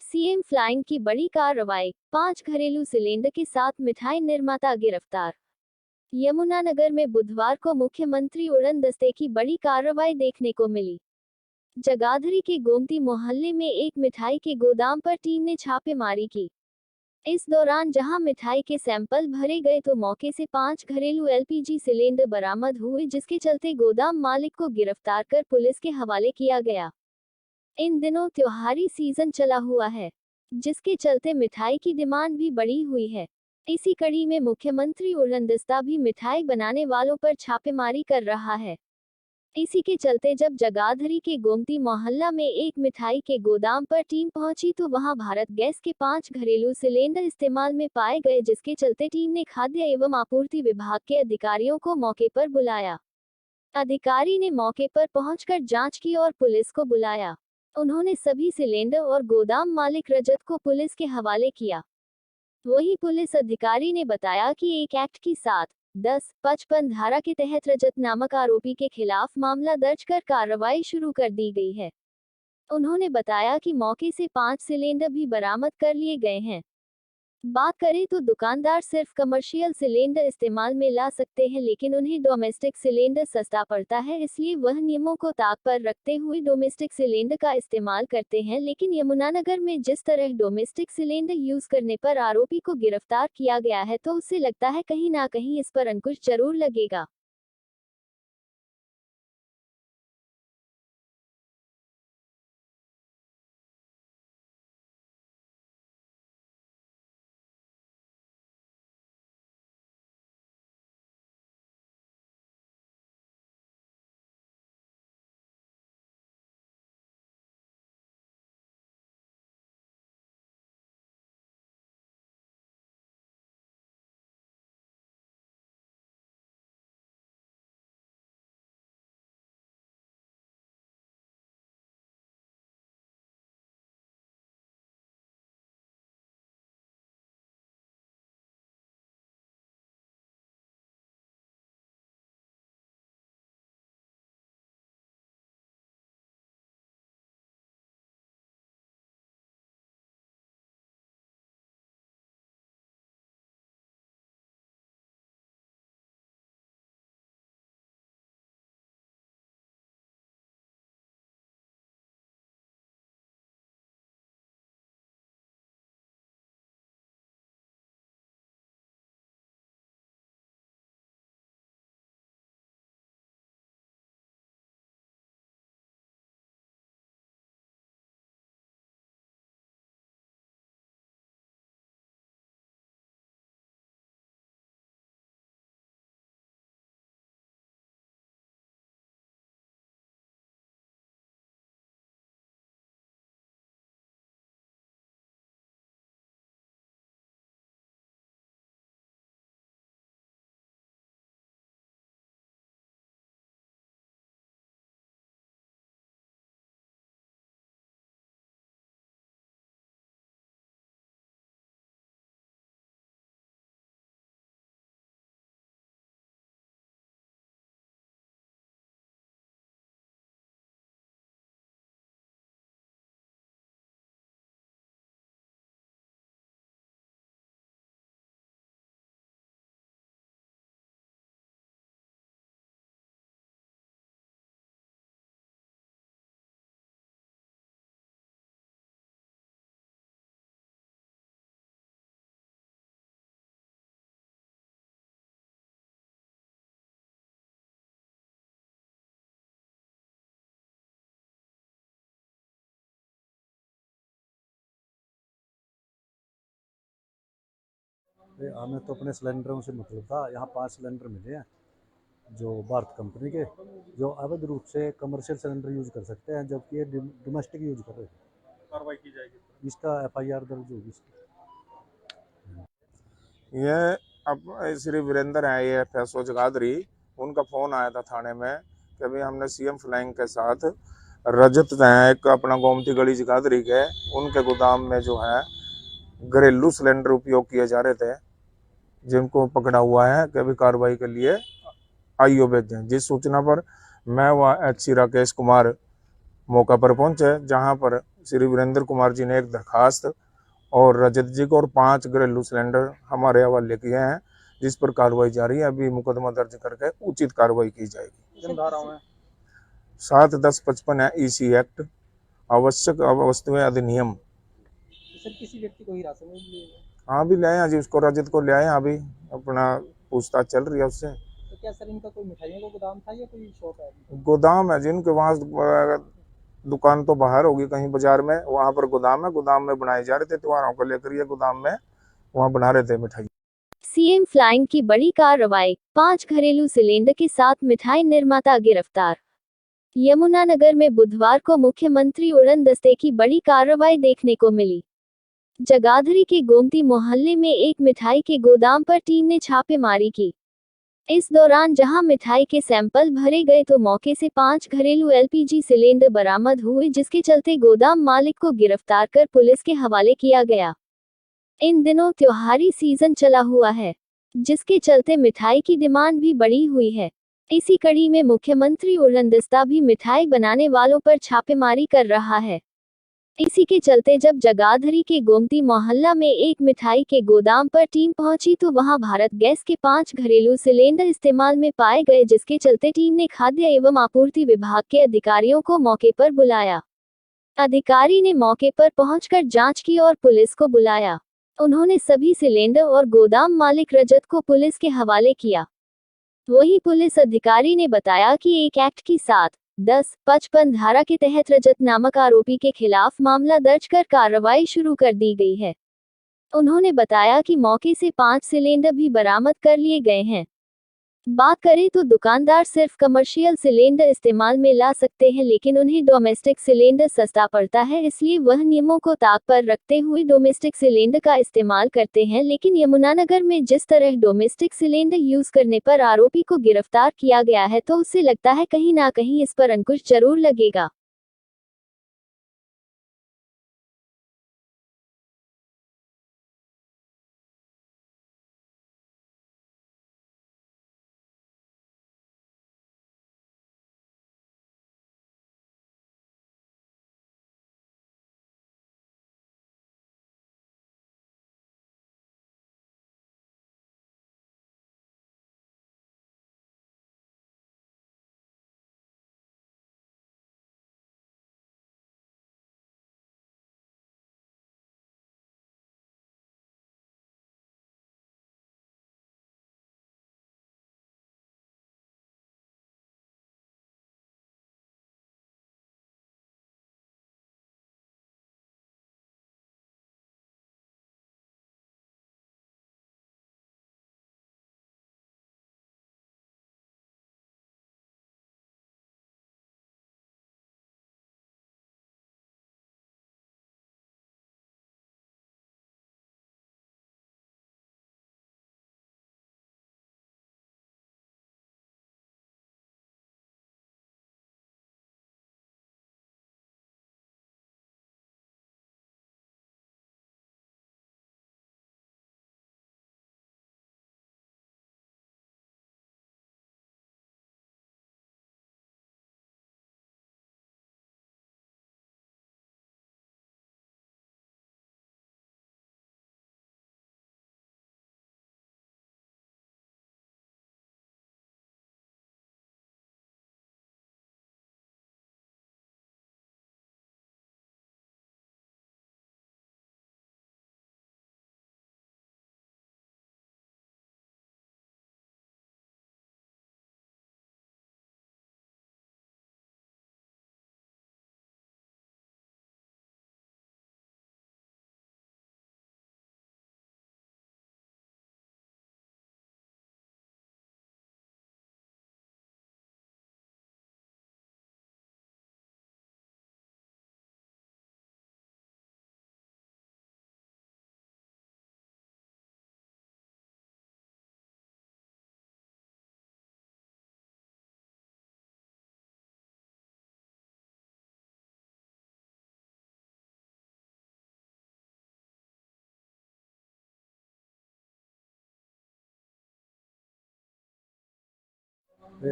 CM flying की बड़ी कार्रवाई, 5 घरेलू सिलेंडर के साथ मिठाई निर्माता गिरफ्तार। यमुनानगर में बुधवार को मुख्यमंत्री उड़न दस्ते की बड़ी कार्रवाई देखने को मिली। जगाधरी के गोमती मोहल्ले में एक मिठाई के गोदाम पर टीम ने छापेमारी की। इस दौरान जहां मिठाई के सैंपल भरे गए तो मौके से 5 घरेलू एलपीजी सिलेंडर बरामद हुए, जिसके चलते गोदाम मालिक को गिरफ्तार कर पुलिस के हवाले किया गया। इन दिनों त्योहारी सीजन चला हुआ है, जिसके चलते मिठाई की डिमांड भी बढ़ी हुई है। इसी कड़ी में मुख्यमंत्री उड़न दस्ता भी मिठाई बनाने वालों पर छापेमारी कर रहा है। इसी के चलते जब जगाधरी के गोमती मोहल्ला में एक मिठाई के गोदाम पर टीम पहुंची तो वहां भारत गैस के 5 घरेलू सिलेंडर इस्तेमाल में पाए गए, जिसके चलते टीम ने खाद्य एवं आपूर्ति विभाग के अधिकारियों को मौके पर बुलाया। अधिकारी ने मौके पर पहुंचकर जांच की और पुलिस को बुलाया। उन्होंने सभी सिलेंडर और गोदाम मालिक रजत को पुलिस के हवाले किया। वहीं पुलिस अधिकारी ने बताया कि एक एक्ट की 7-10-55 धारा के तहत रजत नामक आरोपी के खिलाफ मामला दर्ज कर कार्रवाई शुरू कर दी गई है। उन्होंने बताया कि मौके से 5 सिलेंडर भी बरामद कर लिए गए हैं। बात करें तो दुकानदार सिर्फ कमर्शियल सिलेंडर इस्तेमाल में ला सकते हैं, लेकिन उन्हें डोमेस्टिक सिलेंडर सस्ता पड़ता है, इसलिए वह नियमों को ताक पर रखते हुए डोमेस्टिक सिलेंडर का इस्तेमाल करते हैं। लेकिन यमुनानगर में जिस तरह डोमेस्टिक सिलेंडर यूज करने पर आरोपी को गिरफ्तार किया गया है, तो उससे लगता है कहीं ना कहीं इस पर अंकुश जरूर लगेगा। हमें तो अपने सिलेंडरों से मतलब था। यहाँ 5 सिलेंडर मिले हैं जो भारत कंपनी के, जो अवैध रूप से कमर्शियल सिलेंडर यूज कर सकते हैं, जबकि ये डोमेस्टिक यूज कर रहे थे। कार्रवाई की जाएगी, इसका एफआईआर दर्ज होगी। ये अब श्री वीरेंद्र है, ये फैसो जगाधरी, उनका फोन आया था थाने में कि अभी हमने सीएम फ्लाइंग के साथ रजत है एक अपना गोमती गली जगाधरी के, उनके गोदाम में जो है घरेलू सिलेंडर उपयोग किए जा रहे थे, जिनको पकड़ा हुआ है कि अभी कार्रवाई के लिए आईओ भेजें। जिस सूचना पर मैं व एचसी राकेश कुमार मौका पर पहुंचे, जहां पर श्री वीरेंद्र कुमार जी ने एक दरखास्त और रजत जी को और 5 घरेलू सिलेंडर हमारे हवाले किए हैं, जिस पर कार्रवाई जारी है। अभी मुकदमा दर्ज करके उचित कार्रवाई की जाएगी। 7/10/55 है ईसी एक्ट, आवश्यक वस्तुएं अधिनियम। सर किसी व्यक्ति को हिरासत में लिए गए? हाँ भी ले आए जी, उसको रजत को ले आए। अभी अपना पूछताछ चल रही है उससे। तो क्या सर इनका कोई मिठाइयों का गोदाम था या कोई शॉप है? गोदाम है जिनके वहाँ, दुकान तो बाहर होगी कहीं बाजार में, वहां पर गोदाम है। गोदाम में बनाए जा रहे थे त्योहारों को लेकर, ये गोदाम में वहां बना रहे थे मिठाई। सीएम फ्लाइंग की बड़ी कार्रवाई, 5 घरेलू सिलेंडर के साथ मिठाई निर्माता गिरफ्तार। यमुनानगर में बुधवार को मुख्यमंत्री उड़न दस्ते की बड़ी कार्रवाई देखने को मिली। जगाधरी के गोमती मोहल्ले में एक मिठाई के गोदाम पर टीम ने छापेमारी की। इस दौरान जहां मिठाई के सैंपल भरे गए तो मौके से 5 घरेलू एलपीजी सिलेंडर बरामद हुए, जिसके चलते गोदाम मालिक को गिरफ्तार कर पुलिस के हवाले किया गया। इन दिनों त्योहारी सीजन चला हुआ है, जिसके चलते मिठाई की डिमांड भी बढ़ी हुई है। इसी कड़ी में मुख्यमंत्री उड़न दस्ता भी मिठाई बनाने वालों पर छापेमारी कर रहा है। इसी के चलते जब जगाधरी के गोमती मोहल्ला में एक मिठाई के गोदाम पर टीम पहुंची तो वहां भारत गैस के 5 घरेलू सिलेंडर इस्तेमाल में पाए गए, जिसके चलते टीम ने खाद्य एवं आपूर्ति विभाग के अधिकारियों को मौके पर बुलाया। अधिकारी ने मौके पर पहुंचकर जांच की और पुलिस को बुलाया। उन्होंने सभी सिलेंडर और गोदाम मालिक रजत को पुलिस के हवाले किया। वहीं पुलिस अधिकारी ने बताया कि एक एक्ट की 7/10/55 धारा के तहत रजत नामक आरोपी के खिलाफ मामला दर्ज कर कार्रवाई शुरू कर दी गई है। उन्होंने बताया कि मौके से 5 सिलेंडर भी बरामद कर लिए गए हैं। बात करें तो दुकानदार सिर्फ कमर्शियल सिलेंडर इस्तेमाल में ला सकते हैं, लेकिन उन्हें डोमेस्टिक सिलेंडर सस्ता पड़ता है, इसलिए वह नियमों को ताक पर रखते हुए डोमेस्टिक सिलेंडर का इस्तेमाल करते हैं। लेकिन यमुनानगर में जिस तरह डोमेस्टिक सिलेंडर यूज करने पर आरोपी को गिरफ्तार किया गया है, तो उससे लगता है कहीं ना कहीं इस पर अंकुश जरूर लगेगा।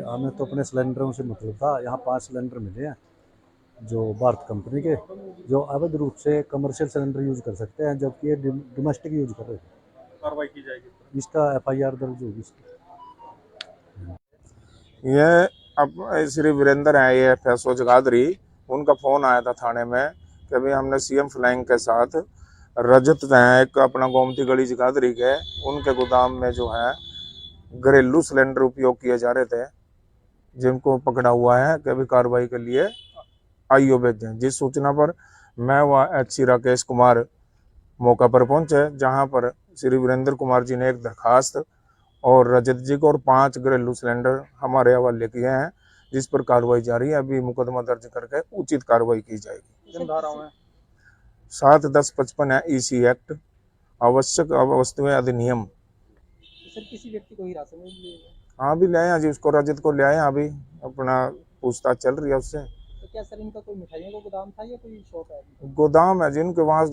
हमें तो अपने सिलेंडरों से मतलब था, यहाँ 5 सिलेंडर मिले हैं जो भारत कंपनी के जो अवैध रूप से कमर्शियल सिलेंडर यूज कर सकते हैं, जबकि ये डोमेस्टिक यूज कर रहे थे। कार्रवाई की जाएगी। इसका FIR दर्ज होगी इसकी। ये अब श्री वीरेंद्र हैं, ये फैसो जगाधरी, उनका फोन आया था थाने में कि अभी हमने CM फ्लाइंग के साथ रजत हैं एक अपना गोमती गली जगाधरी के, उनके गोदाम में जो है घरेलू सिलेंडर उपयोग किए जा रहे थे, जिनको पकड़ा हुआ है कि अभी कार्रवाई के लिए आईओ भेजें। जिस सूचना पर मैं व HC राकेश कुमार मौका पर पहुंचे, जहां पर श्री वीरेंद्र कुमार जी ने एक दरखास्त और रजत जी को और 5 घरेलू सिलेंडर हमारे हवाले किए हैं, जिस पर कार्रवाई जारी है। अभी मुकदमा दर्ज करके उचित कार्रवाई की जाएगी। किन धाराओं में? 7-10-55 है EC एक्ट, आवश्यक वस्तुएं अधिनियम। सर किसी व्यक्ति को हिरासत में लिए गए? हाँ भी ले आए जी, उसको रजत को ले आए, अभी अपना पूछताछ चल रही है उससे। तो क्या सर इनका कोई मिठाइयों का गोदाम था या कोई शॉप है? गोदाम है जिनके वहाँ,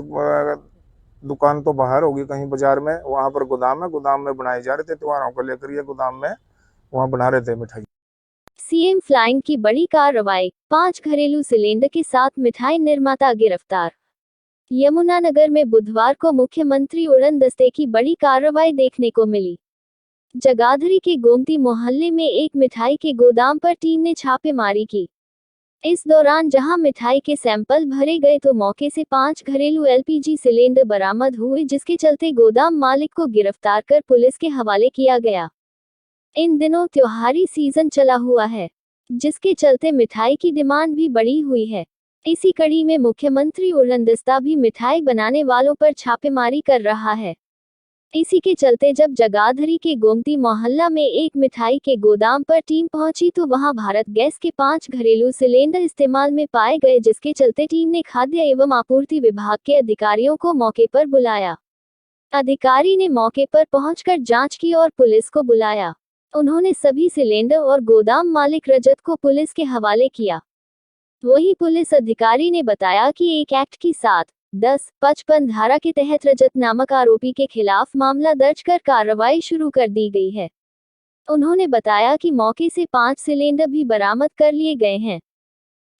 दुकान तो बाहर होगी कहीं बाजार में, वहां पर गोदाम है, गोदाम में बनाए जा रहे थे त्योहारों को लेकर, ये गोदाम में वहाँ बना रहे थे मिठाई। CM फ्लाइंग की बड़ी कार्रवाई, 5 घरेलू सिलेंडर के साथ मिठाई निर्माता गिरफ्तार। यमुनानगर में बुधवार को मुख्यमंत्री उड़न दस्ते की बड़ी कार्रवाई देखने को मिली। जगाधरी के गोमती मोहल्ले में एक मिठाई के गोदाम पर टीम ने छापेमारी की। इस दौरान जहां मिठाई के सैंपल भरे गए तो मौके से 5 घरेलू LPG सिलेंडर बरामद हुए, जिसके चलते गोदाम मालिक को गिरफ्तार कर पुलिस के हवाले किया गया। इन दिनों त्योहारी सीजन चला हुआ है, जिसके चलते मिठाई की डिमांड भी बढ़ी हुई है। इसी कड़ी में मुख्यमंत्री उड़न दस्ता भी मिठाई बनाने वालों पर छापेमारी कर रहा है। इसी के चलते जब जगाधरी के गोमती मोहल्ला में एक मिठाई के गोदाम पर टीम पहुंची तो वहां भारत गैस के 5 घरेलू सिलेंडर इस्तेमाल में पाए गए, जिसके चलते टीम ने खाद्य एवं आपूर्ति विभाग के अधिकारियों को मौके पर बुलाया। अधिकारी ने मौके पर पहुंचकर जांच की और पुलिस को बुलाया। उन्होंने सभी सिलेंडर और गोदाम मालिक रजत को पुलिस के हवाले किया। वहीं पुलिस अधिकारी ने बताया कि एक एक्ट की 7-10-55 धारा के तहत रजत नामक आरोपी के खिलाफ मामला दर्ज कर कार्रवाई शुरू कर दी गई है। उन्होंने बताया कि मौके से 5 सिलेंडर भी बरामद कर लिए गए हैं।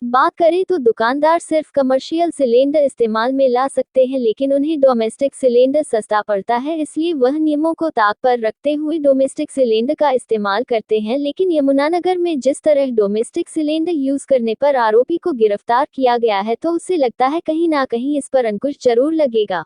बात करें तो दुकानदार सिर्फ कमर्शियल सिलेंडर इस्तेमाल में ला सकते हैं, लेकिन उन्हें डोमेस्टिक सिलेंडर सस्ता पड़ता है, इसलिए वह नियमों को ताक पर रखते हुए डोमेस्टिक सिलेंडर का इस्तेमाल करते हैं। लेकिन यमुनानगर में जिस तरह डोमेस्टिक सिलेंडर यूज करने पर आरोपी को गिरफ्तार किया गया है, तो उससे लगता है कहीं ना कहीं इस पर अंकुश जरूर लगेगा।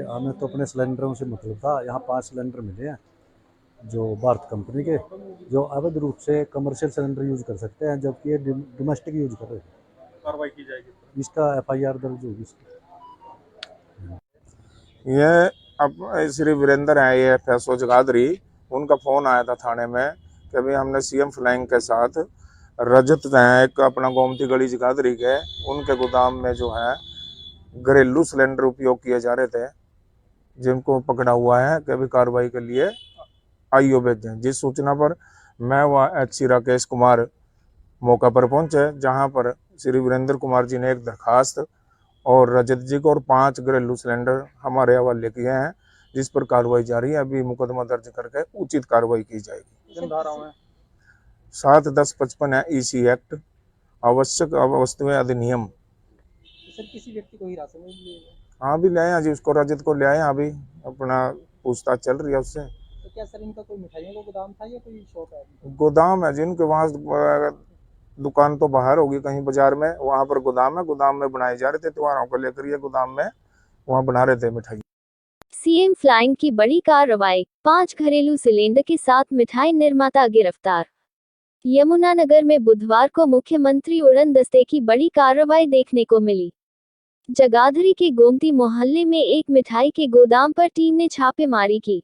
हमें तो अपने सिलेंडरों से मतलब था। यहाँ 5 सिलेंडर मिले हैं जो भारत कंपनी के, जो अवैध रूप से कमर्शियल सिलेंडर यूज कर सकते हैं, जबकि ये डोमेस्टिक यूज कर रहे थे। कार्रवाई की जाएगी। इसका FIR दर्ज होगी। ये अब श्री वीरेंद्र हैं, ये फैसो जगाधरी, उनका फोन आया था थाने में कि अभी हमने CM फ्लाइंग के साथ रजत हैं एक अपना गोमती गली जगाधरी के, उनके गोदाम में जो है घरेलू सिलेंडर उपयोग किए जा रहे थे, जिनको पकड़ा हुआ है कि अभी कार्रवाई के लिए आईओ भेजें। जिस सूचना पर मैं व HC राकेश कुमार मौका पर पहुंचे, जहां पर श्री वीरेंद्र कुमार जी ने एक दरखास्त और रजत जी को और 5 घरेलू सिलेंडर हमारे हवाले किए हैं, जिस पर कार्रवाई जारी है। अभी मुकदमा दर्ज करके उचित कार्रवाई की जाएगी। किन धाराओं में? 7-10-55 है EC एक्ट, आवश्यक वस्तुएं अधिनियम। सर किसी व्यक्ति को हिरासत में लिए गए? हाँ भी ले आए जी, उसको रजत को ले आए। अभी अपना पूछताछ चल रही है उससे। तो क्या सर इनका कोई मिठाइयों का गोदाम था या कोई शॉप है? गोदाम है जिनके वहाँ, दुकान तो बाहर होगी कहीं बाजार में, वहां पर गोदाम है, गोदाम में बनाए जा रहे थे त्योहारों को लेकर। ये गोदाम में वहां बना रहे थे मिठाई। CM फ्लाइंग की बड़ी कार्रवाई, 5 घरेलू सिलेंडर के साथ मिठाई निर्माता गिरफ्तार। यमुनानगर में बुधवार को मुख्यमंत्री उड़न दस्ते की बड़ी कार्रवाई देखने को मिली। जगाधरी के गोमती मोहल्ले में एक मिठाई के गोदाम पर टीम ने छापेमारी की।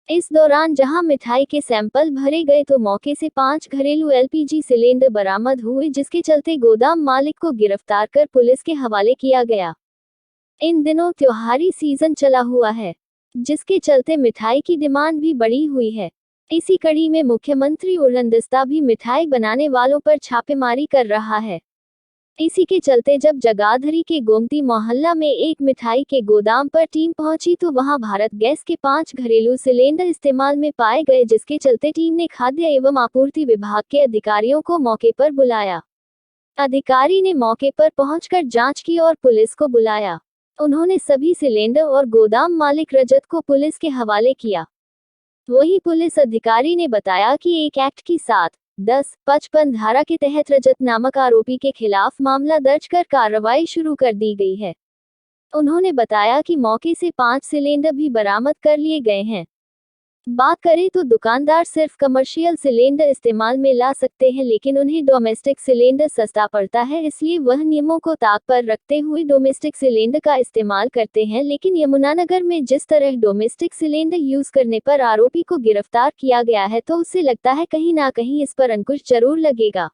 इस दौरान जहां मिठाई के सैंपल भरे गए तो मौके से 5 घरेलू LPG सिलेंडर बरामद हुए, जिसके चलते गोदाम मालिक को गिरफ्तार कर पुलिस के हवाले किया गया। इन दिनों त्योहारी सीजन चला हुआ है, जिसके चलते मिठाई की डिमांड भी बढ़ी हुई है। इसी कड़ी में मुख्यमंत्री उड़न दस्ता भी मिठाई बनाने वालों पर छापेमारी कर रहा है। इसी के चलते जब जगाधरी के गोमती मोहल्ला में एक मिठाई के गोदाम पर टीम पहुंची तो वहां भारत गैस के 5 घरेलू सिलेंडर इस्तेमाल में पाए गए, जिसके चलते टीम ने खाद्य एवं आपूर्ति विभाग के अधिकारियों को मौके पर बुलाया। अधिकारी ने मौके पर पहुंचकर जांच की और पुलिस को बुलाया। उन्होंने सभी सिलेंडर और गोदाम मालिक रजत को पुलिस के हवाले किया। वहीं पुलिस अधिकारी ने बताया कि एक एक्ट की 7-10-55 धारा के तहत रजत नामक आरोपी के खिलाफ मामला दर्ज कर कार्रवाई शुरू कर दी गई है। उन्होंने बताया कि मौके से 5 सिलेंडर भी बरामद कर लिए गए हैं। बात करें तो दुकानदार सिर्फ कमर्शियल सिलेंडर इस्तेमाल में ला सकते हैं, लेकिन उन्हें डोमेस्टिक सिलेंडर सस्ता पड़ता है, इसलिए वह नियमों को ताक पर रखते हुए डोमेस्टिक सिलेंडर का इस्तेमाल करते हैं। लेकिन यमुनानगर में जिस तरह डोमेस्टिक सिलेंडर यूज करने पर आरोपी को गिरफ्तार किया गया है, तो उससे लगता है कहीं ना कहीं इस पर अंकुश जरूर लगेगा।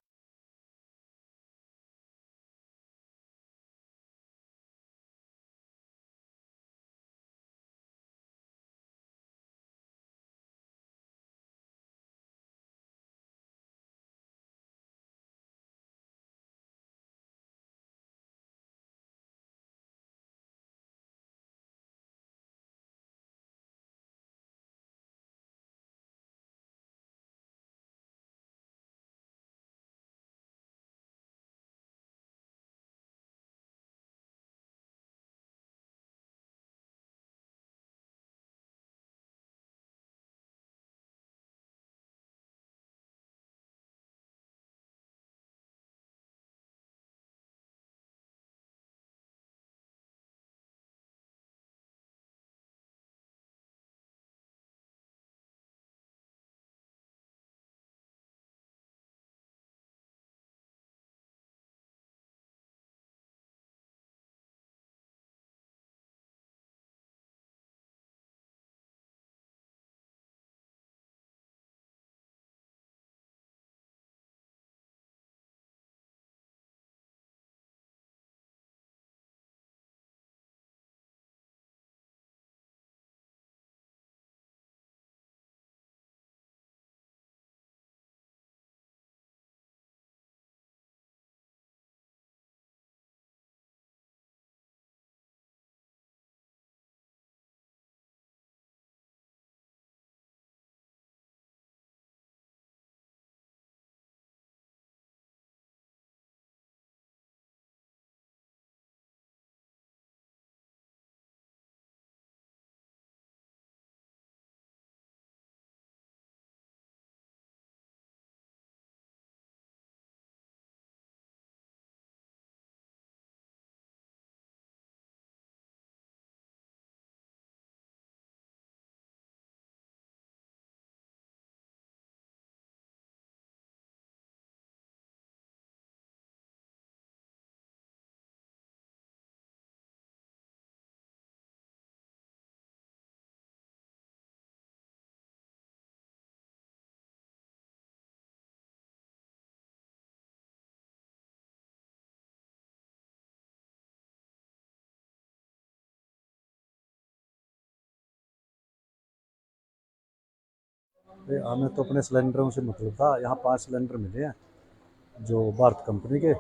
हमें तो अपने सिलेंडरों से मतलब था। यहाँ 5 सिलेंडर मिले हैं जो भारत कंपनी के,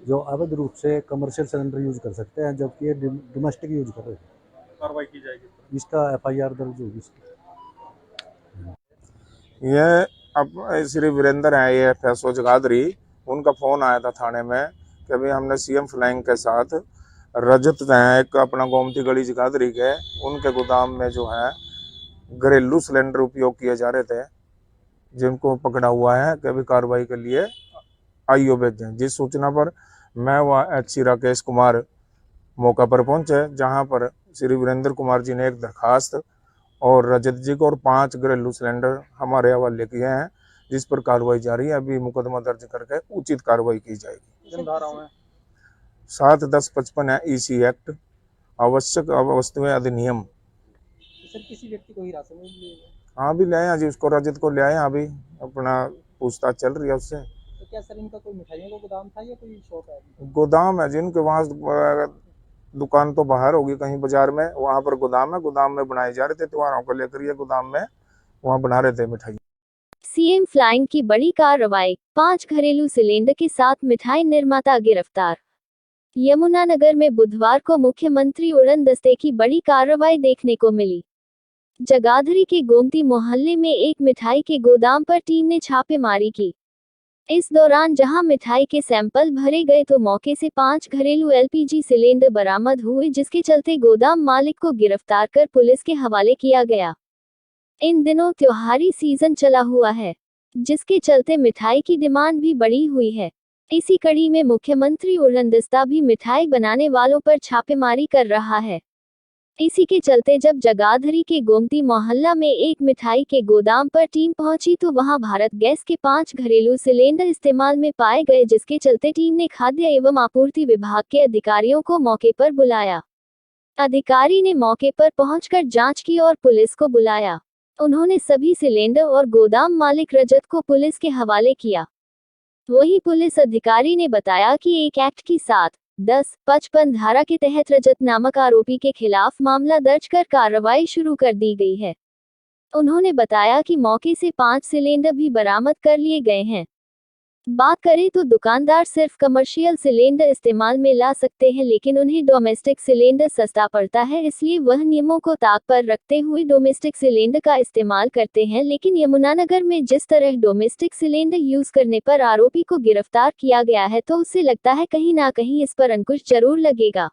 जो अवैध रूप से कमर्शियल सिलेंडर यूज कर सकते हैं, जबकि ये डोमेस्टिक यूज कर रहे थे। कार्रवाई की जाएगी। इसका FIR दर्ज होगी इसकी। ये अब श्री वीरेंद्र हैं, ये फैसो जगाधरी, उनका फोन आया था थाने में कि अभी हमने CM फ्लैंग के साथ रजत हैं एक अपना गोमती गली जगाधरी के, उनके गोदाम में जो है घरेलू सिलेंडर उपयोग किए जा रहे थे, जिनको पकड़ा हुआ है कि अभी कार्रवाई के लिए आईओ भेजें। जिस सूचना पर मैं व HC राकेश कुमार मौका पर पहुंचे, जहां पर श्री वीरेंद्र कुमार जी ने एक दरखास्त और रजत जी को और 5 घरेलू सिलेंडर हमारे हवाले किए हैं, जिस पर कार्रवाई जारी है। अभी मुकदमा दर्ज करके उचित कार्रवाई की जाएगी। किन धाराओं में? 7-10-55 है EC एक्ट, आवश्यक वस्तुएं अधिनियम। सर किसी व्यक्ति को हिरासत में लिए गए? हाँ भी ले आए जी, उसको रजत को ले आए। अभी अपना पूछताछ चल रही है उससे। तो क्या सर इनका कोई मिठाइयों का गोदाम था या कोई शॉप है? गोदाम है जिनके वहाँ, दुकान तो बाहर होगी कहीं बाजार में, वहां पर गोदाम है, गोदाम में बनाए जा रहे थे त्योहारों को लेकर, ये गोदाम में वहां बना रहे थे मिठाई। CM फ्लाइंग की बड़ी कार्रवाई, 5 घरेलू सिलेंडर के साथ मिठाई निर्माता गिरफ्तार। यमुनानगर में बुधवार को मुख्यमंत्री उड़न दस्ते की बड़ी कार्रवाई देखने को मिली। जगाधरी के गोमती मोहल्ले में एक मिठाई के गोदाम पर टीम ने छापेमारी की। इस दौरान जहां मिठाई के सैंपल भरे गए तो मौके से 5 घरेलू LPG सिलेंडर बरामद हुए, जिसके चलते गोदाम मालिक को गिरफ्तार कर पुलिस के हवाले किया गया। इन दिनों त्योहारी सीजन चला हुआ है, जिसके चलते मिठाई की डिमांड भी बढ़ी हुई है। इसी कड़ी में मुख्यमंत्री उड़न दस्ता भी मिठाई बनाने वालों पर छापेमारी कर रहा है। इसी के चलते जब जगाधरी के गोमती मोहल्ला में एक मिठाई के गोदाम पर टीम पहुंची तो वहां भारत गैस के 5 घरेलू सिलेंडर इस्तेमाल में पाए गए, जिसके चलते टीम ने खाद्य एवं आपूर्ति विभाग के अधिकारियों को मौके पर बुलाया। अधिकारी ने मौके पर पहुंचकर जांच की और पुलिस को बुलाया। उन्होंने सभी सिलेंडर और गोदाम मालिक रजत को पुलिस के हवाले किया। वहीं पुलिस अधिकारी ने बताया कि एक एक्ट की 7-10-55 धारा के तहत रजत नामक आरोपी के खिलाफ मामला दर्ज कर कार्रवाई शुरू कर दी गई है। उन्होंने बताया कि मौके से 5 सिलेंडर भी बरामद कर लिए गए हैं। बात करें तो दुकानदार सिर्फ कमर्शियल सिलेंडर इस्तेमाल में ला सकते हैं, लेकिन उन्हें डोमेस्टिक सिलेंडर सस्ता पड़ता है, इसलिए वह नियमों को ताक पर रखते हुए डोमेस्टिक सिलेंडर का इस्तेमाल करते हैं। लेकिन यमुनानगर में जिस तरह डोमेस्टिक सिलेंडर यूज करने पर आरोपी को गिरफ्तार किया गया है, तो उससे लगता है कहीं ना कहीं इस पर अंकुश जरूर लगेगा।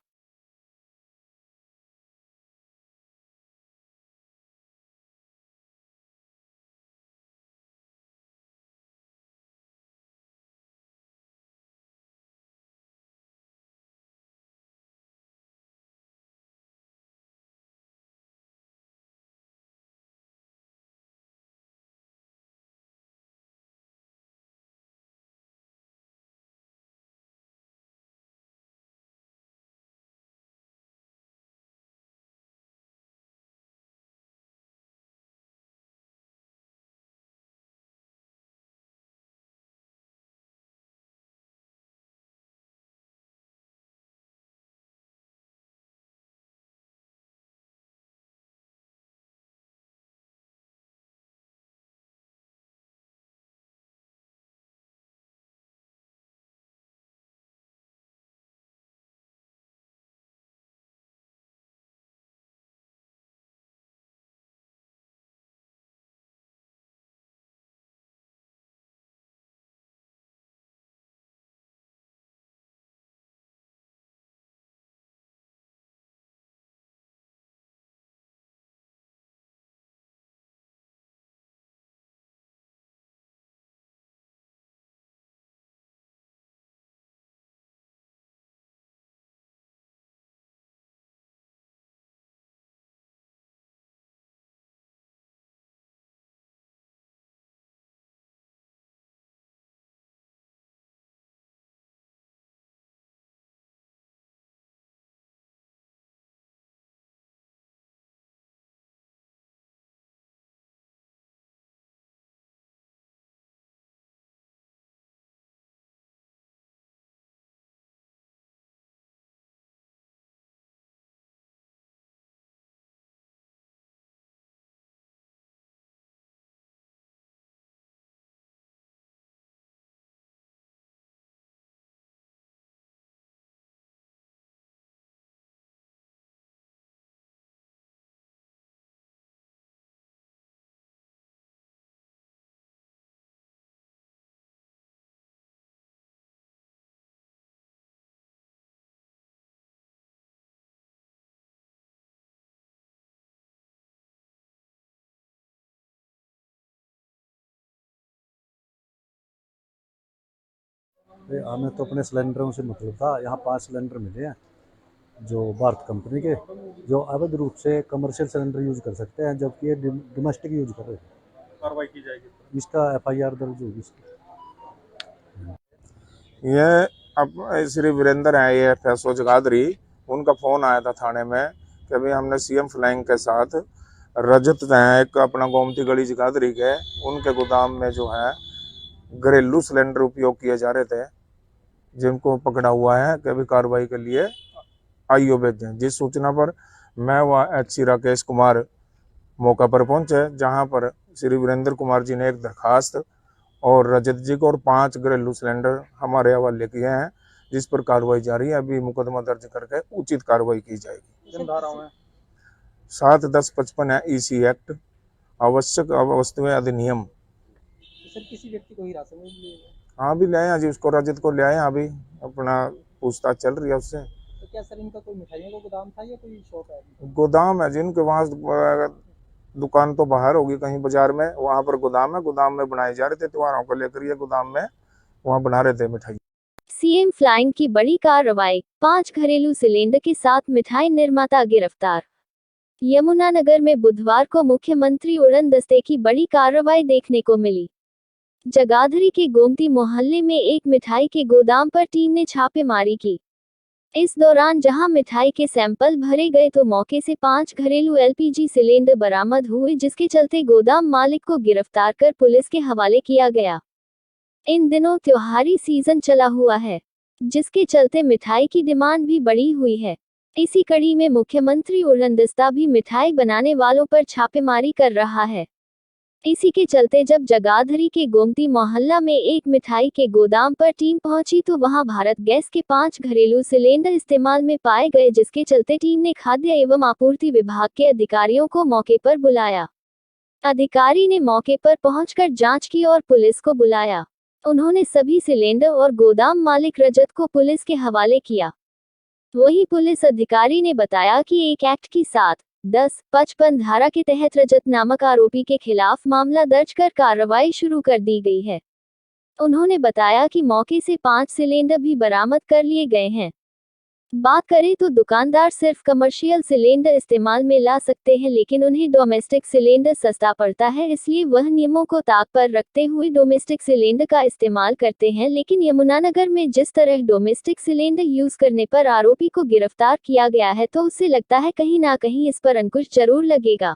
हमें तो अपने सिलेंडरों से मतलब था। यहाँ 5 सिलेंडर मिले हैं जो भारत कंपनी के, जो अवैध रूप से कमर्शियल सिलेंडर यूज कर सकते हैं, जबकि ये डोमेस्टिक यूज कर रहे थे। कार्रवाई की जाएगी। इसका एफआईआर दर्ज होगी इसकी। ये अब श्री वीरेंद्र है, ये फैसो जगाधरी, उनका फोन आया था थाने में कि अभी हमने सीएम फ्लैंग के साथ रजत है एक अपना गोमती गली जगाधरी के, उनके गोदाम में जो है घरेलू सिलेंडर उपयोग किए जा रहे थे, जिनको पकड़ा हुआ है कि अभी कार्रवाई के लिए आईओ भेजें। जिस सूचना पर मैं व एचसी राकेश कुमार मौका पर पहुंचे, जहां पर श्री वीरेंद्र कुमार जी ने एक दरखास्त और रजत जी को और 5 घरेलू सिलेंडर हमारे हवाले किए हैं, जिस पर कार्रवाई जारी है। अभी मुकदमा दर्ज करके उचित कार्रवाई की जाएगी। किन धाराओं में? 7-10-55 है ईसी एक्ट, आवश्यक वस्तुएं अधिनियम। सर किसी व्यक्ति को हिरासत में लिए? हाँ भी ले आए अजी, उसको रजत को ले आए, अभी अपना पूछताछ चल रही है उससे। तो क्या सर इनका कोई मिठाइयों का गोदाम था या कोई शॉप है? गोदाम है जिनके वहाँ, दुकान तो बाहर होगी कहीं बाजार में, वहां पर गोदाम है, गोदाम में बनाए जा रहे थे त्योहारों को लेकर, ये गोदाम में वहाँ बना रहे थे मिठाई। सीएम फ्लाइंग की बड़ी कार्रवाई, 5 घरेलू सिलेंडर के साथ मिठाई निर्माता गिरफ्तार। यमुनानगर में बुधवार को मुख्यमंत्री उड़न दस्ते की बड़ी कार्रवाई देखने को मिली। जगाधरी के गोमती मोहल्ले में एक मिठाई के गोदाम पर टीम ने छापेमारी की। इस दौरान जहां मिठाई के सैंपल भरे गए तो मौके से 5 घरेलू एलपीजी सिलेंडर बरामद हुए, जिसके चलते गोदाम मालिक को गिरफ्तार कर पुलिस के हवाले किया गया। इन दिनों त्योहारी सीजन चला हुआ है, जिसके चलते मिठाई की डिमांड भी बढ़ी हुई है। इसी कड़ी में मुख्यमंत्री उड़न दस्ता भी मिठाई बनाने वालों पर छापेमारी कर रहा है। इसी के चलते जब जगाधरी के गोमती मोहल्ला में एक मिठाई के गोदाम पर टीम पहुंची तो वहां भारत गैस के 5 घरेलू सिलेंडर इस्तेमाल में पाए गए, जिसके चलते टीम ने खाद्य एवं आपूर्ति विभाग के अधिकारियों को मौके पर बुलाया। अधिकारी ने मौके पर पहुंचकर जांच की और पुलिस को बुलाया। उन्होंने सभी सिलेंडर और गोदाम मालिक रजत को पुलिस के हवाले किया। वहीं पुलिस अधिकारी ने बताया कि एक एक्ट की 7-10-55 धारा के तहत रजत नामक आरोपी के खिलाफ मामला दर्ज कर कार्रवाई शुरू कर दी गई है। उन्होंने बताया कि मौके से 5 सिलेंडर भी बरामद कर लिए गए हैं। बात करें तो दुकानदार सिर्फ कमर्शियल सिलेंडर इस्तेमाल में ला सकते हैं, लेकिन उन्हें डोमेस्टिक सिलेंडर सस्ता पड़ता है, इसलिए वह नियमों को ताक पर रखते हुए डोमेस्टिक सिलेंडर का इस्तेमाल करते हैं। लेकिन यमुनानगर में जिस तरह डोमेस्टिक सिलेंडर यूज करने पर आरोपी को गिरफ्तार किया गया है, तो उससे लगता है कहीं ना कहीं इस पर अंकुश जरूर लगेगा।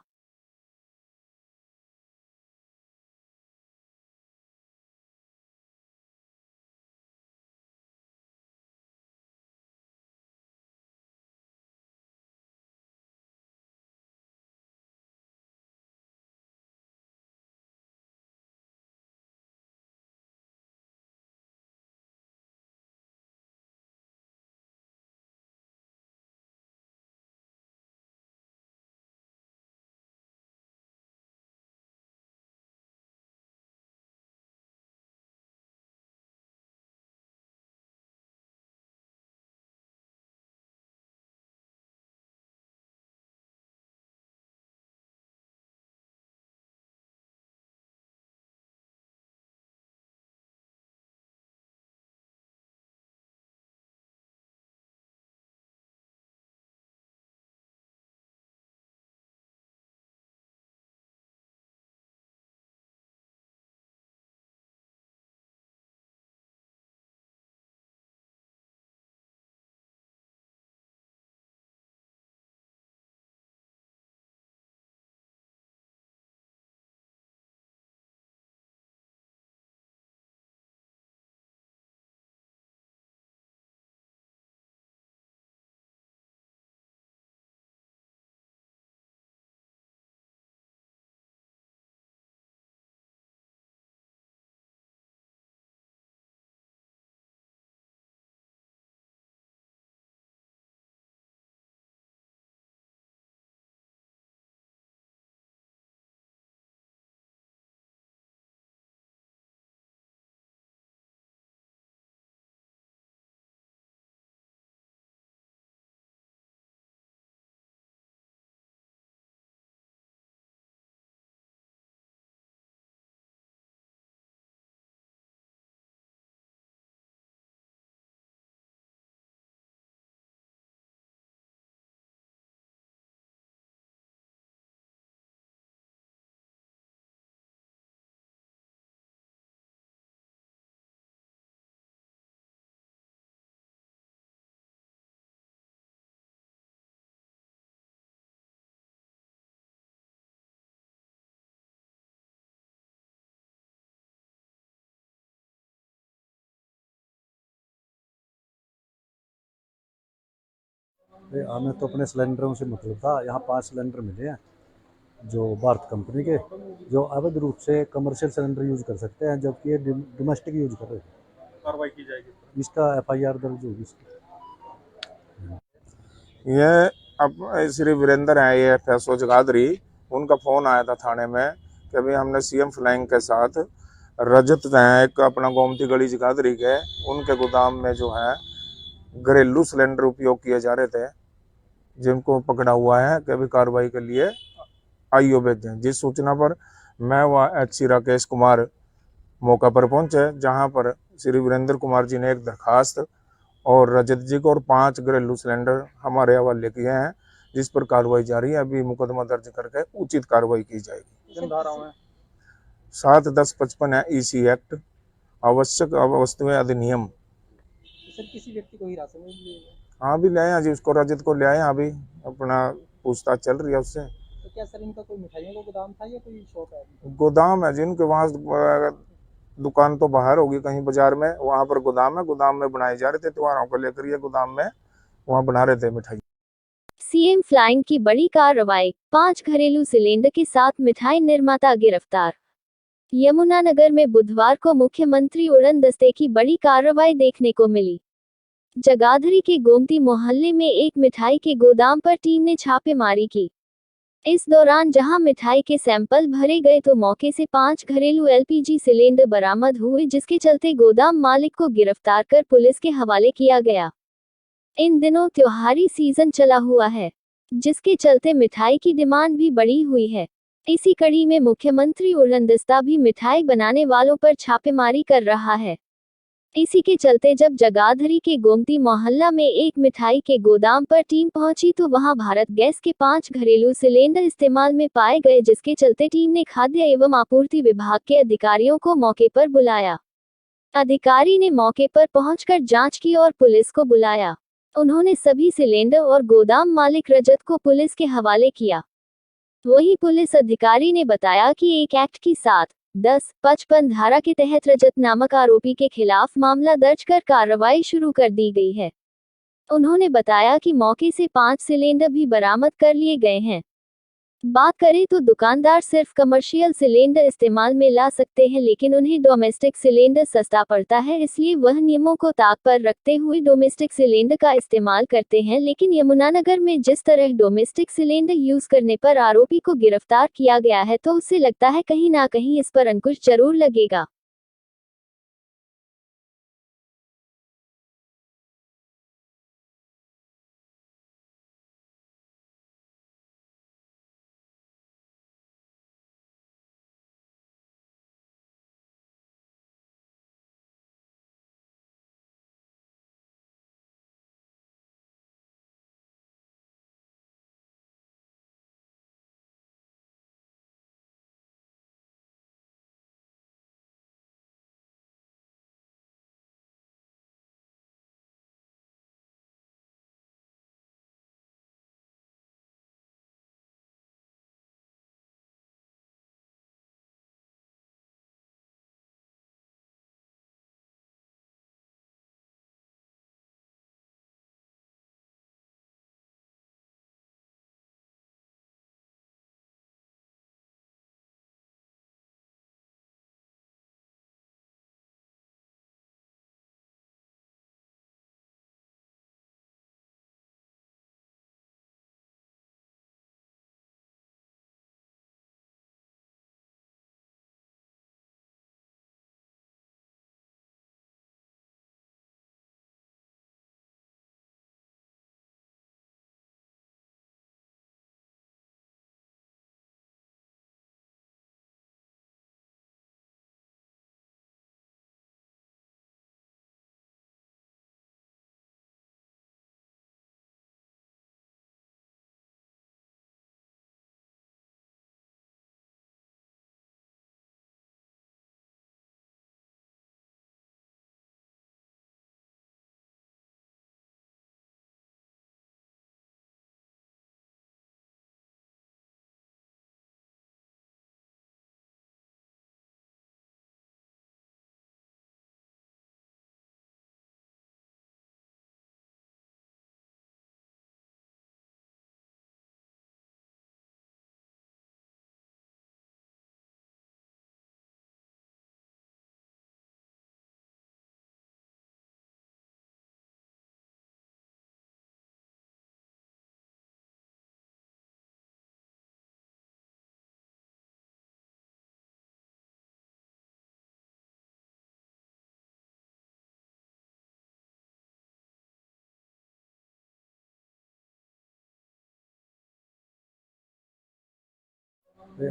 हमें तो अपने सिलेंडरों से मतलब था। यहाँ 5 सिलेंडर मिले हैं जो भारत कंपनी के, जो अवैध रूप से कमर्शियल सिलेंडर यूज कर सकते हैं, जबकि ये डोमेस्टिक यूज कर रहे थे। कार्रवाई की जाएगी। इसका FIR दर्ज होगी इसकी। ये अब श्री वीरेंद्र हैं, ये फैसो जगाधरी, उनका फोन आया था थाने में कि अभी हमने CM फ्लैंग के साथ रजत हैं एक अपना गोमती गली जगाधरी के, उनके गोदाम में जो है घरेलू सिलेंडर उपयोग किए जा रहे थे, जिनको पकड़ा हुआ है कि अभी कार्रवाई के लिए आईओ भेजें। जिस सूचना पर मैं व HC राकेश कुमार मौका पर पहुंचे, जहां पर श्री वीरेंद्र कुमार जी ने एक दरखास्त और रजत जी को और 5 घरेलू सिलेंडर हमारे हवाले किए हैं, जिस पर कार्रवाई जारी है। अभी मुकदमा दर्ज करके उचित कार्रवाई की जाएगी। किन धाराओं में? 7/10/55 है EC एक्ट, आवश्यक वस्तुएं अधिनियम। सर किसी व्यक्ति को हिरासत में लिए गए? हाँ भी ले आए जी, उसको रजत को ले आए, अभी अपना पूछताछ चल रही है उससे। तो क्या सर इनका कोई मिठाइयों का गोदाम था या कोई शॉप है? गोदाम है जिनके वहाँ, दुकान तो बाहर होगी कहीं बाजार में, वहां पर गोदाम है, गोदाम में बनाए जा रहे थे त्योहारों को लेकर, ये गोदाम में वहाँ बना रहे थे मिठाई। CM फ्लाइंग की बड़ी कार्रवाई, 5 घरेलू सिलेंडर के साथ मिठाई निर्माता गिरफ्तार। यमुनानगर में बुधवार को मुख्यमंत्री उड़न दस्ते की बड़ी कार्रवाई देखने को मिली। जगाधरी के गोमती मोहल्ले में एक मिठाई के गोदाम पर टीम ने छापेमारी की। इस दौरान जहां मिठाई के सैंपल भरे गए तो मौके से 5 घरेलू LPG सिलेंडर बरामद हुए, जिसके चलते गोदाम मालिक को गिरफ्तार कर पुलिस के हवाले किया गया। इन दिनों त्योहारी सीजन चला हुआ है, जिसके चलते मिठाई की डिमांड भी बढ़ी हुई है। इसी कड़ी में मुख्यमंत्री उड़न दस्ता भी मिठाई बनाने वालों पर छापेमारी कर रहा है। इसी के चलते जब जगाधरी के गोमती मोहल्ला में एक मिठाई के गोदाम पर टीम पहुंची तो वहां भारत गैस के 5 घरेलू सिलेंडर इस्तेमाल में पाए गए, जिसके चलते टीम ने खाद्य एवं आपूर्ति विभाग के अधिकारियों को मौके पर बुलाया। अधिकारी ने मौके पर पहुंचकर जांच की और पुलिस को बुलाया। उन्होंने सभी सिलेंडर और गोदाम मालिक रजत को पुलिस के हवाले किया। वहीं पुलिस अधिकारी ने बताया कि एक एक्ट की 7/10/55 धारा के तहत रजत नामक आरोपी के खिलाफ मामला दर्ज कर कार्रवाई शुरू कर दी गई है। उन्होंने बताया कि मौके से 5 सिलेंडर भी बरामद कर लिए गए हैं। बात करें तो दुकानदार सिर्फ कमर्शियल सिलेंडर इस्तेमाल में ला सकते हैं, लेकिन उन्हें डोमेस्टिक सिलेंडर सस्ता पड़ता है, इसलिए वह नियमों को ताक पर रखते हुए डोमेस्टिक सिलेंडर का इस्तेमाल करते हैं। लेकिन यमुनानगर में जिस तरह डोमेस्टिक सिलेंडर यूज करने पर आरोपी को गिरफ्तार किया गया है, तो उससे लगता है कहीं ना कहीं इस पर अंकुश जरूर लगेगा।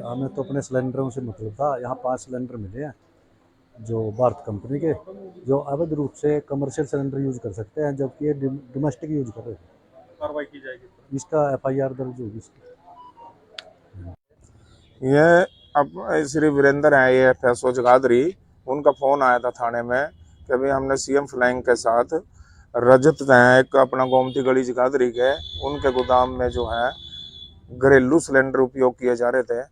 हमें तो अपने सिलेंडरों से मतलब था। यहाँ 5 सिलेंडर मिले हैं जो भारत कंपनी के, जो अवैध रूप से कमर्शियल सिलेंडर यूज कर सकते हैं, जबकि ये डोमेस्टिक यूज कर रहे थे। कार्रवाई की जाएगी। इसका FIR दर्ज होगी इसकी। ये अब श्री वीरेंद्र हैं, ये फैसो जगाधरी, उनका फोन आया था थाने में कि अभी हमने CM फ्लाइंग के साथ रजत हैं एक अपना गोमती गली जगाधरी के, उनके गोदाम में जो है घरेलू सिलेंडर उपयोग किए जा रहे थे,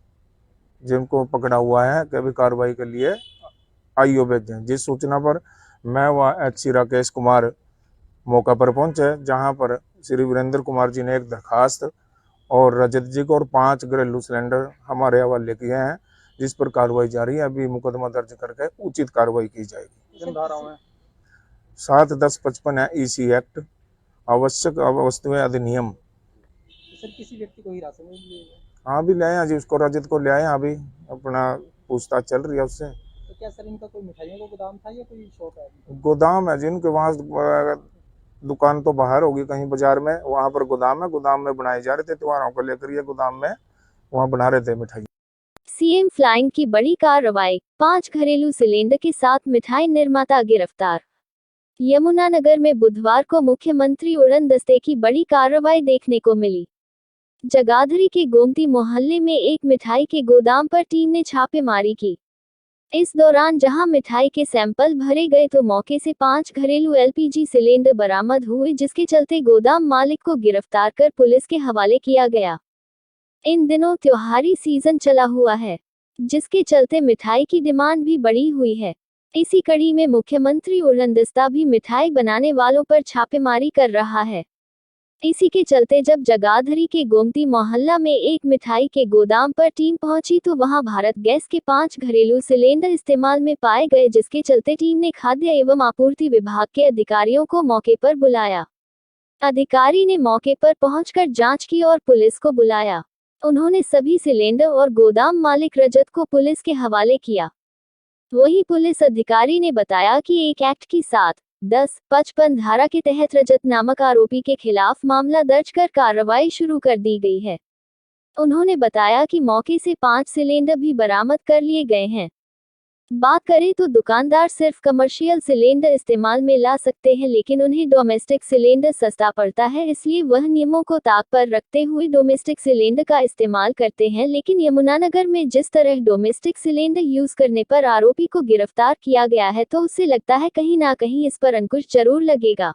जिनको पकड़ा हुआ है कि अभी कार्रवाई के लिए आईओ भेजें। जिस सूचना पर मैं व HC राकेश कुमार मौका पर पहुंचे, जहां पर श्री वीरेंद्र कुमार जी ने एक दरखास्त और रजत जी को और 5 घरेलू सिलेंडर हमारे हवाले किए हैं, जिस पर कार्रवाई जारी है। अभी मुकदमा दर्ज करके उचित कार्रवाई की जाएगी। किन धाराओं में? 7-10-55 है EC एक्ट, आवश्यक वस्तुएं अधिनियम। सर किसी व्यक्ति को हिरासत में लिए गए? हाँ भी ले आए जी, उसको रजत को ले आए। अभी अपना पूछताछ चल रही है उससे। तो क्या सर इनका कोई मिठाइयों का गोदाम था या कोई शॉप है? गोदाम है जिनके वहाँ, दुकान तो बाहर होगी कहीं बाजार में, वहां पर गोदाम है, गोदाम में बनाए जा रहे थे त्योहारों को लेकर, ये गोदाम में वहाँ बना रहे थे मिठाई। CM फ्लाइंग की बड़ी कार्रवाई, 5 घरेलू सिलेंडर के साथ मिठाई निर्माता गिरफ्तार। यमुनानगर में बुधवार को मुख्यमंत्री उड़न दस्ते की बड़ी कार्रवाई देखने को मिली। जगाधरी के गोमती मोहल्ले में एक मिठाई के गोदाम पर टीम ने छापेमारी की। इस दौरान जहां मिठाई के सैंपल भरे गए तो मौके से 5 घरेलू LPG सिलेंडर बरामद हुए, जिसके चलते गोदाम मालिक को गिरफ्तार कर पुलिस के हवाले किया गया। इन दिनों त्योहारी सीजन चला हुआ है, जिसके चलते मिठाई की डिमांड भी बढ़ी हुई है। इसी कड़ी में मुख्यमंत्री उड़न दस्ता भी मिठाई बनाने वालों पर छापेमारी कर रहा है। इसी के चलते जब जगाधरी के गोमती मोहल्ला में एक मिठाई के गोदाम पर टीम पहुंची तो वहां भारत गैस के 5 घरेलू सिलेंडर इस्तेमाल में पाए गए, जिसके चलते टीम ने खाद्य एवं आपूर्ति विभाग के अधिकारियों को मौके पर बुलाया। अधिकारी ने मौके पर पहुंचकर जांच की और पुलिस को बुलाया। उन्होंने सभी सिलेंडर और गोदाम मालिक रजत को पुलिस के हवाले किया। वहीं पुलिस अधिकारी ने बताया कि एक एक्ट की 7-10-55 धारा के तहत रजत नामक आरोपी के खिलाफ मामला दर्ज कर कार्रवाई शुरू कर दी गई है। उन्होंने बताया कि मौके से 5 सिलेंडर भी बरामद कर लिए गए हैं। बात करें तो दुकानदार सिर्फ कमर्शियल सिलेंडर इस्तेमाल में ला सकते हैं, लेकिन उन्हें डोमेस्टिक सिलेंडर सस्ता पड़ता है, इसलिए वह नियमों को ताक पर रखते हुए डोमेस्टिक सिलेंडर का इस्तेमाल करते हैं। लेकिन यमुनानगर में जिस तरह डोमेस्टिक सिलेंडर यूज करने पर आरोपी को गिरफ्तार किया गया है, तो उससे लगता है कहीं ना कहीं इस पर अंकुश जरूर लगेगा।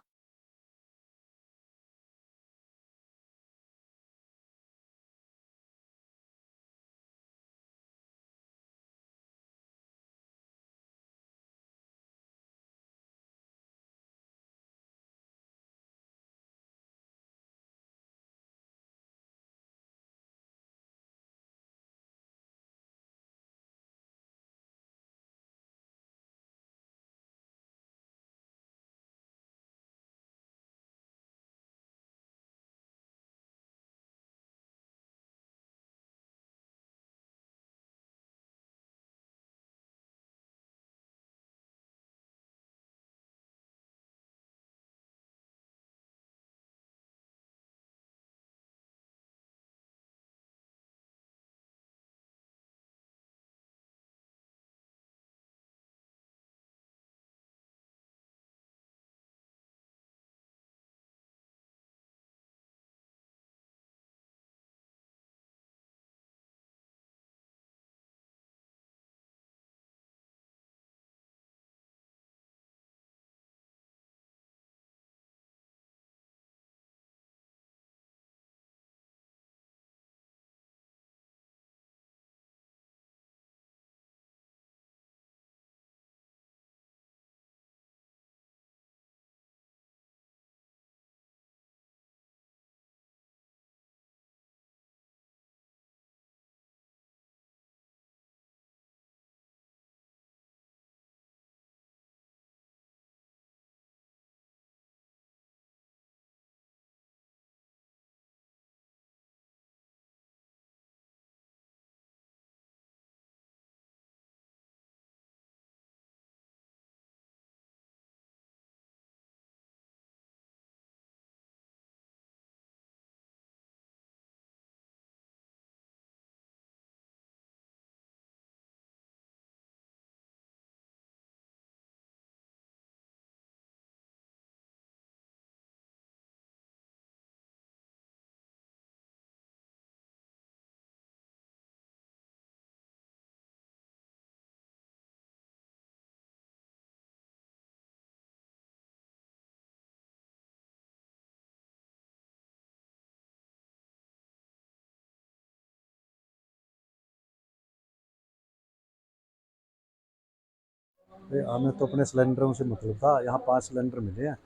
भाई हमें तो अपने सिलेंडरों से मतलब था। यहाँ 5 सिलेंडर मिले हैं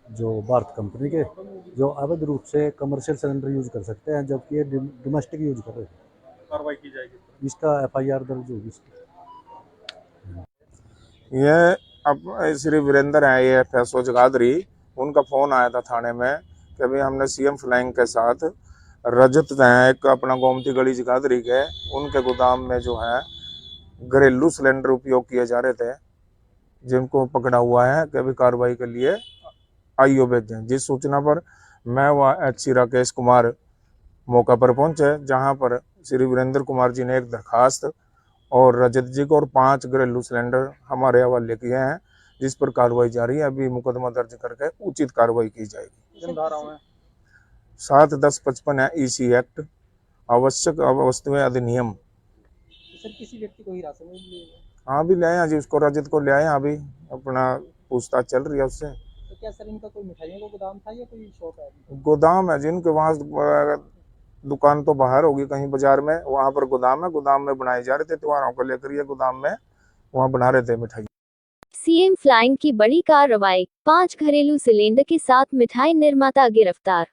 जो भारत कंपनी के, जो अवैध रूप से कमर्शियल सिलेंडर यूज कर सकते हैं, जबकि ये डोमेस्टिक यूज कर रहे थे। कार्रवाई की जाएगी। इसका FIR दर्ज होगी इसकी। ये अब श्री वीरेंद्र हैं, ये FSO जगाधरी, उनका फोन आया था थाने में कि अभी हमने CM फ्लैंग के साथ रजत हैं एक अपना गोमती गली जगाधरी के, उनके गोदाम में जो है घरेलू सिलेंडर उपयोग किए जा रहे थे, जिनको पकड़ा हुआ है कि अभी कार्रवाई के लिए आईओ भेजें। जिस सूचना पर मैं व HC राकेश कुमार मौका पर पहुंचे, जहां पर श्री वीरेंद्र कुमार जी ने एक दरखास्त और रजत जी को और 5 घरेलू सिलेंडर हमारे हवाले किए हैं, जिस पर कार्रवाई जारी है। अभी मुकदमा दर्ज करके उचित कार्रवाई की जाएगी। किन धाराओं में? 7-10-55 है EC एक्ट, आवश्यक वस्तुएं अधिनियम। सर किसी व्यक्ति को हिरासत में लिए गए? हाँ भी ले आए जी, उसको रजत को ले आए। अभी अपना पूछताछ चल रही है उससे। तो क्या सर इनका कोई मिठाइयों का गोदाम था या कोई शॉप है? गोदाम है जिनके वहाँ, दुकान तो बाहर होगी कहीं बाजार में, वहां पर गोदाम है, गोदाम में बनाए जा रहे थे त्योहारों को लेकर, ये गोदाम में वहाँ बना रहे थे मिठाई। CM फ्लाइंग की बड़ी कार्रवाई, 5 घरेलू सिलेंडर के साथ मिठाई निर्माता गिरफ्तार।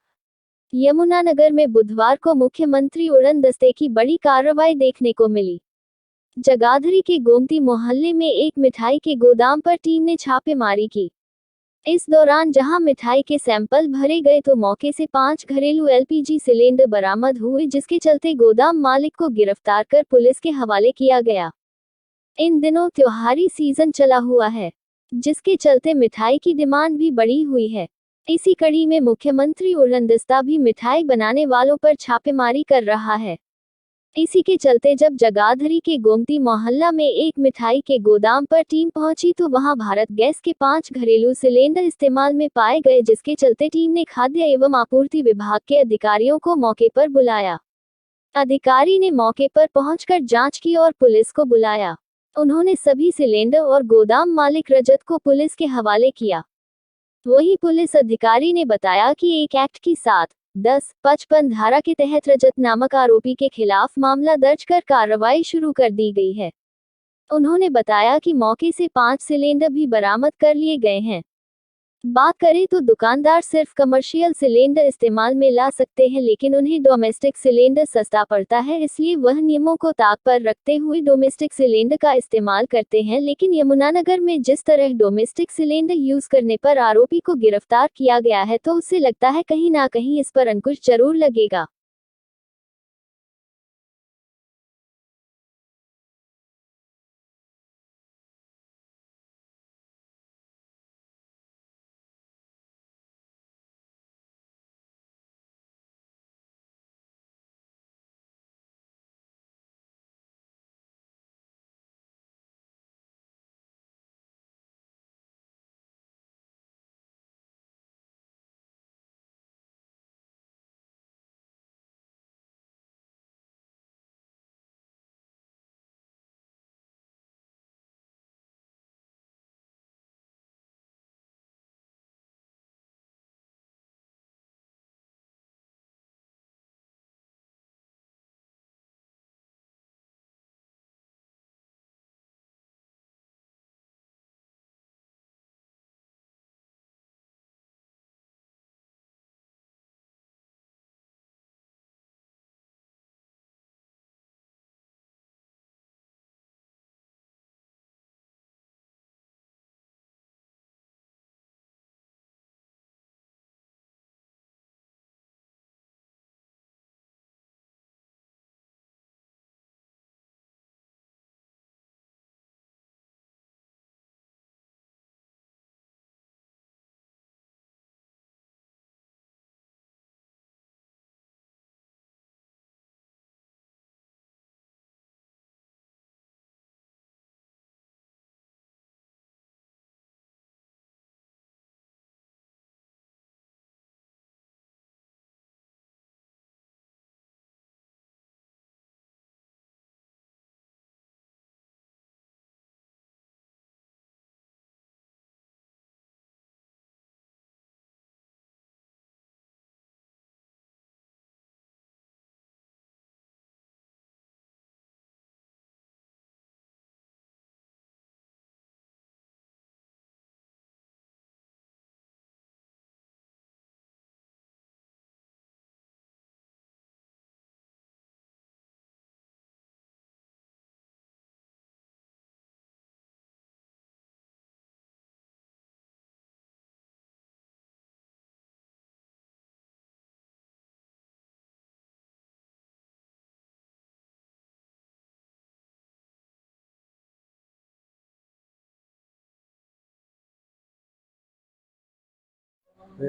यमुनानगर में बुधवार को मुख्यमंत्री उड़न दस्ते की बड़ी कार्रवाई देखने को मिली। जगाधरी के गोमती मोहल्ले में एक मिठाई के गोदाम पर टीम ने छापेमारी की। इस दौरान जहां मिठाई के सैंपल भरे गए तो मौके से 5 घरेलू LPG सिलेंडर बरामद हुए, जिसके चलते गोदाम मालिक को गिरफ्तार कर पुलिस के हवाले किया गया। इन दिनों त्योहारी सीजन चला हुआ है, जिसके चलते मिठाई की डिमांड भी बढ़ी हुई है। इसी कड़ी में मुख्यमंत्री उड़न दस्ता भी मिठाई बनाने वालों पर छापेमारी कर रहा है। इसी के चलते जब जगाधरी के गोमती मोहल्ला में एक मिठाई के गोदाम पर टीम पहुंची तो वहां भारत गैस के 5 घरेलू सिलेंडर इस्तेमाल में पाए गए, जिसके चलते टीम ने खाद्य एवं आपूर्ति विभाग के अधिकारियों को मौके पर बुलाया। अधिकारी ने मौके पर पहुंचकर जांच की और पुलिस को बुलाया। उन्होंने सभी सिलेंडर और गोदाम मालिक रजत को पुलिस के हवाले किया। वहीं पुलिस अधिकारी ने बताया कि एक एक्ट की 7-10-55 धारा के तहत रजत नामक आरोपी के खिलाफ मामला दर्ज कर कार्रवाई शुरू कर दी गई है। उन्होंने बताया कि मौके से 5 सिलेंडर भी बरामद कर लिए गए हैं। बात करें तो दुकानदार सिर्फ कमर्शियल सिलेंडर इस्तेमाल में ला सकते हैं, लेकिन उन्हें डोमेस्टिक सिलेंडर सस्ता पड़ता है, इसलिए वह नियमों को ताक पर रखते हुए डोमेस्टिक सिलेंडर का इस्तेमाल करते हैं। लेकिन यमुनानगर में जिस तरह डोमेस्टिक सिलेंडर यूज करने पर आरोपी को गिरफ्तार किया गया है, तो उससे लगता है कहीं ना कहीं इस पर अंकुश जरूर लगेगा।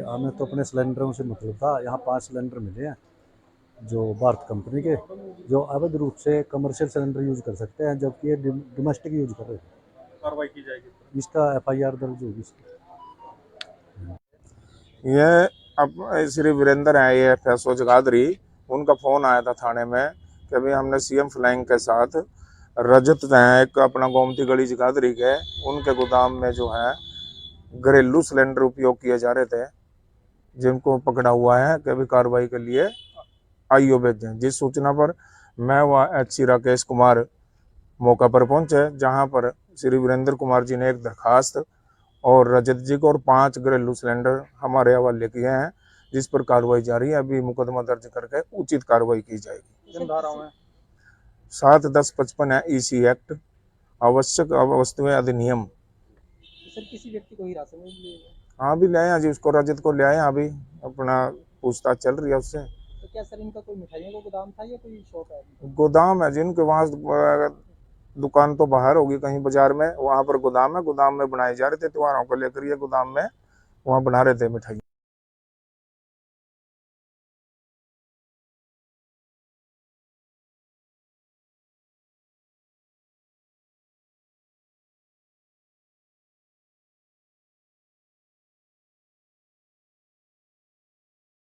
हमें तो अपने सिलेंडरों से मतलब था। यहाँ 5 सिलेंडर मिले हैं जो भारत कंपनी के, जो अवैध रूप से कमर्शियल सिलेंडर यूज कर सकते हैं, जबकि ये डोमेस्टिक यूज कर रहे थे। कार्रवाई की जाएगी। इसका FIR दर्ज होगी इसकी। ये अब श्री वीरेंद्र है, ये फैसो जगाधरी, उनका फोन आया था थाने में कि अभी हमने CM फ्लैंग के साथ रजत है एक अपना गोमती गली जगाधरी के, उनके गोदाम में जो है घरेलू सिलेंडर उपयोग किए जा रहे थे, जिनको पकड़ा हुआ है कि अभी कार्रवाई के लिए आईओ भेजें। जिस सूचना पर मैं व HC राकेश कुमार मौका पर पहुंचे, जहां पर श्री वीरेंद्र कुमार जी ने एक दरखास्त और रजत जी को और 5 घरेलू सिलेंडर हमारे हवाले किए हैं, जिस पर कार्रवाई जारी है। अभी मुकदमा दर्ज करके उचित कार्रवाई की जाएगी। किन धाराओं में? 7-10-55 है EC एक्ट, आवश्यक वस्तुएं अधिनियम। सर किसी व्यक्ति को हिरासत में लिए? हाँ भी ले आए जी, उसको रजत को ले आए, अभी अपना पूछताछ चल रही है उससे। तो क्या सर इनका कोई मिठाइयों का गोदाम था या कोई शॉप है? गोदाम है जिनके वहाँ, दुकान तो बाहर होगी कहीं बाजार में, वहां पर गोदाम है, गोदाम में बनाए जा रहे थे त्योहारों को लेकर, ये गोदाम में वहाँ बना रहे थे मिठाई।